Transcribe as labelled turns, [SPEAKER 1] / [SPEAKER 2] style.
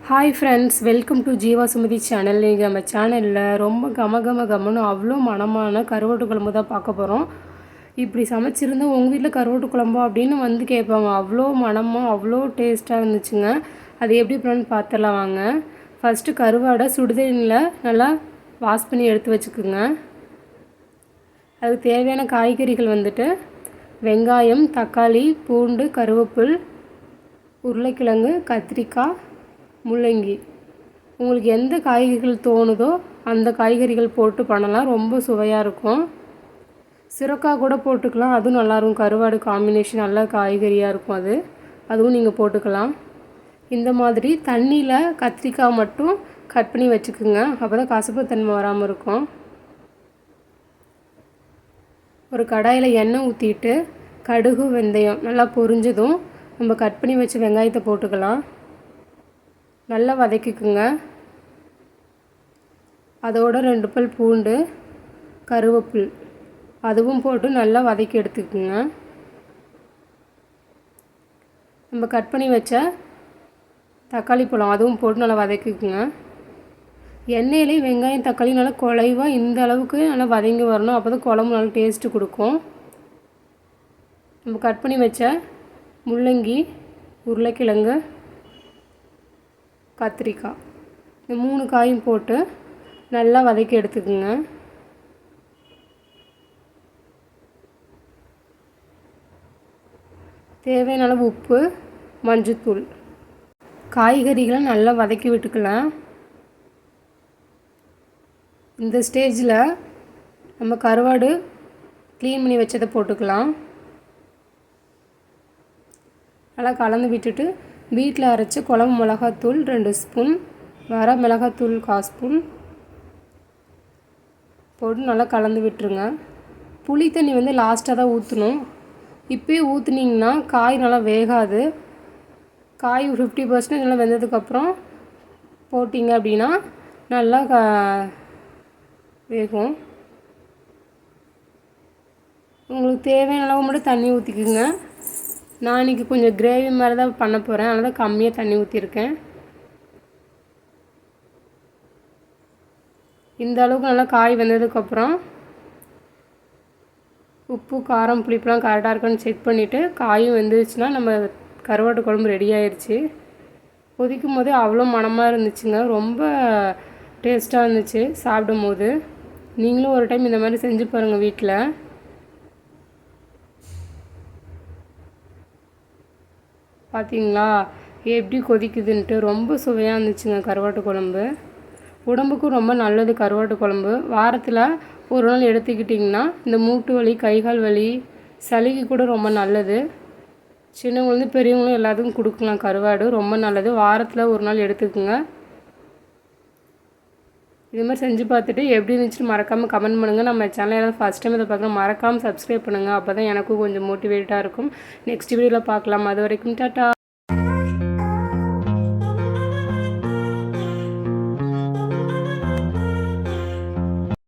[SPEAKER 1] Hi friends, welcome to Jeeva Sumathi channel. நீங்கள் நம்ம சேனலில் ரொம்ப கமன்னு அவ்வளோ மனமான கருவாட்டு குழம்பு தான் பார்க்க போகிறோம். இப்படி சமைச்சிருந்தா உங்கள் வீட்டில் கருவாட்டு குழம்பா அப்படின்னு வந்து கேட்பாங்க. அவ்வளோ மனமாக அவ்வளோ டேஸ்ட்டாக இருந்துச்சுங்க. அது எப்படி பண்ணணும்னு பார்த்துடலாம் வாங்க. ஃபஸ்ட்டு கருவாடை சுடுதண்ணியில் நல்லா வாஷ் பண்ணி எடுத்து வச்சுக்குங்க. அதுக்கு தேவையான காய்கறிகள் வந்துட்டு வெங்காயம், தக்காளி, பூண்டு, கருவேப்பில், உருளைக்கிழங்கு, கத்திரிக்காய், முள்ளங்கி. உங்களுக்கு எந்த காய்கறிகள் தோணுதோ அந்த காய்கறிகள் போட்டு பண்ணலாம். ரொம்ப சுவையாக இருக்கும். சுரக்காய் கூட போட்டுக்கலாம், அதுவும் நல்லாயிருக்கும். கருவாடு காம்பினேஷன் நல்ல காய்கறியாக இருக்கும். அதுவும் நீங்கள் போட்டுக்கலாம். இந்த மாதிரி தண்ணியில் கத்திரிக்காய் மட்டும் கட் பண்ணி வச்சுக்குங்க. அப்போ தான் கசப்பு தன்மை வராமல் இருக்கும். ஒரு கடாயில் எண்ணெய் ஊற்றிட்டு கடுகு, வெந்தயம் நல்லா பொரிஞ்சதும் நம்ம கட் பண்ணி வச்ச வெங்காயத்தை போட்டுக்கலாம். நல்லா வதக்கிக்குங்க. அதோட 2 பல் பூண்டு, கருவேப்பில் அதுவும் போட்டு நல்லா வதக்கி எடுத்துக்குங்க. நம்ம கட் பண்ணி வச்ச தக்காளி பழம் அதுவும் போட்டு நல்லா வதக்கிக்குங்க. எண்ணெயிலே வெங்காயம், தக்காளி நல்லா குழைவாக இந்த அளவுக்கு நல்லா வதங்கி வரணும். அப்போ தான் குழம்பு நல்லா டேஸ்ட்டு கொடுக்கும். நம்ம கட் பண்ணி வச்ச முள்ளங்கி, உருளைக்கிழங்கு, கத்திரிக்காய் இந்த 3 காயும் போட்டு நல்லா வதக்கி எடுத்துக்குங்க. தேவையான அளவு உப்பு, மஞ்சத்தூள், காய்கறிகளை நல்லா வதக்கி விட்டுக்கலாம். இந்த ஸ்டேஜில் நம்ம கருவாடு க்ளீன் பண்ணி வச்சதை போட்டுக்கலாம். நல்லா கலந்து விட்டுட்டு வீட்டில் அரைச்சி குழம்பு மிளகாத்தூள் 2 ஸ்பூன், வர மிளகாத்தூள் 1/4 ஸ்பூன் போட்டு நல்லா கலந்து விட்டுருங்க. புளி தண்ணி வந்து லாஸ்ட்டாக தான் ஊற்றணும். இப்போயே ஊற்றுனீங்கன்னா காய் நல்லா வேகாது. காய் 50% நல்லா வெந்ததுக்கப்புறம் போட்டிங்க அப்படின்னா நல்லா வேகும். உங்களுக்கு தேவையான அளவு மட்டும் தண்ணி ஊற்றிக்குங்க. நான் இன்றைக்கி கொஞ்சம் கிரேவி மாதிரி தான் பண்ண போகிறேன், அதனால் தான் கம்மியாக தண்ணி ஊற்றிருக்கேன். இந்த அளவுக்கு நல்லா காய் வெந்ததுக்கப்புறம் உப்பு, காரம், புளிப்பெலாம் கரெக்டாக இருக்கான்னு செக் பண்ணிவிட்டு காயும் வெந்துருச்சுன்னா நம்ம கருவாட்டு குழம்பு ரெடி ஆயிடுச்சு. கொதிக்கும் போதே அவ்வளோ மணமாக இருந்துச்சுங்க. ரொம்ப டேஸ்ட்டாக இருந்துச்சு சாப்பிடும் போது. நீங்களும் ஒரு டைம் இந்த மாதிரி செஞ்சு பாருங்கள் வீட்டில். பார்த்தீங்களா எப்படி கொதிக்குதுன்ட்டு? ரொம்ப சுவையாக இருந்துச்சுங்க கருவாட்டு குழம்பு. உடம்புக்கும் ரொம்ப நல்லது கருவாட்டு குழம்பு. வாரத்தில் ஒரு நாள் எடுத்துக்கிட்டிங்கன்னா இந்த மூட்டு வலி, கைகால் வலி, சளிக்கு கூட ரொம்ப நல்லது. சின்னவங்களும் பெரியவங்களும் எல்லாத்துக்கும் கொடுக்கலாம். கருவாடு ரொம்ப நல்லது. வாரத்தில் ஒரு நாள் எடுத்துக்கோங்க. இது மாதிரி செஞ்சு பார்த்துட்டு எப்படி இருந்துச்சுன்னு மறக்காமல் கமெண்ட் பண்ணுங்கள். நம்ம சேனலில் ஃபஸ்ட் டைம் இதை பார்க்குறோம், மறக்காமல் சப்ஸ்கிரைப் பண்ணுங்கள். அப்போ தான் எனக்கும் கொஞ்சம் மோட்டிவேட்டாக இருக்கும். நெக்ஸ்ட் வீடியோவில் பார்க்கலாம். அது வரைக்கும் டாட்டா.